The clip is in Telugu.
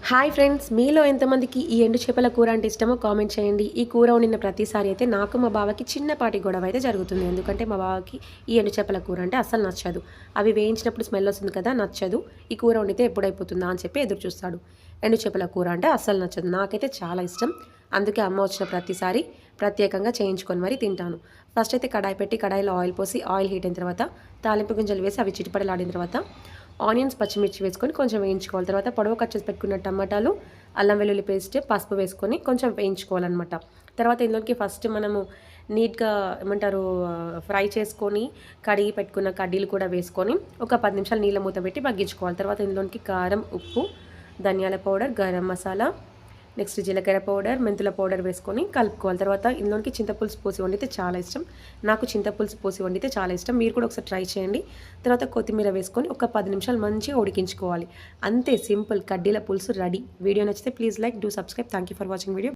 హాయ్ ఫ్రెండ్స్, మీలో ఎంతమందికి ఈ ఎండు చేపల కూర అంటే ఇష్టమో కామెంట్ చేయండి. ఈ కూర వండిన ప్రతిసారి అయితే నాకు మా బావకి చిన్నపాటి గొడవ అయితే జరుగుతుంది. ఎందుకంటే మా బావకి ఈ ఎండు చేపల కూర అంటే అస్సలు నచ్చదు. అవి వేయించినప్పుడు స్మెల్ వస్తుంది కదా, నచ్చదు. ఈ కూర వండితే ఎప్పుడైపోతుందా అని చెప్పి ఎదురు చూస్తాడు. ఎండు చేపల కూర అంటే అస్సలు నచ్చదు. నాకైతే చాలా ఇష్టం. అందుకే అమ్మ వచ్చిన ప్రతిసారి ప్రత్యేకంగా చేయించుకొని మరి తింటాను. ఫస్ట్ అయితే కడాయి పెట్టి కడాయిలో ఆయిల్ పోసి ఆయిల్ హీట్ అయిన తర్వాత తాలింపు గింజలు వేసి అవి చిటిపడలాడిన తర్వాత ఆనియన్స్ పచ్చిమిర్చి వేసుకొని కొంచెం వేయించుకోవాలి. తర్వాత పొడవు కట్ చేసి పెట్టుకున్న టమాటాలు, అల్లం వెల్లుల్లి పేస్ట్, పసుపు వేసుకొని కొంచెం వేయించుకోవాలన్నమాట. తర్వాత ఇందులోకి ఫస్ట్ మనము నీట్గా ఏమంటారు ఫ్రై చేసుకొని కడిగి పెట్టుకున్న కడ్డీలు కూడా వేసుకొని ఒక 10 నిమిషాలు నీళ్ళ మూత పెట్టి మగ్గించుకోవాలి. తర్వాత ఇందులోకి కారం, ఉప్పు, ధనియాల పౌడర్, గరం మసాలా, నెక్స్ట్ జీలకర్ర పౌడర్, మెంతుల పౌడర్ వేసుకొని కలుపుకోవాలి. తర్వాత ఇందులోకి చింతపులుసు పోసి వండితే చాలా ఇష్టం. నాకు చింతపులుసు పోసి వండితే చాలా ఇష్టం. మీరు కూడా ఒకసారి ట్రై చేయండి. తర్వాత కొత్తిమీర వేసుకొని ఒక 10 నిమిషాలు మంచిగా ఉడికించుకోవాలి. అంతే, సింపుల్ కడ్డీల పులుసు రెడీ. వీడియో నచ్చితే please like, do subscribe. Thank you for watching video.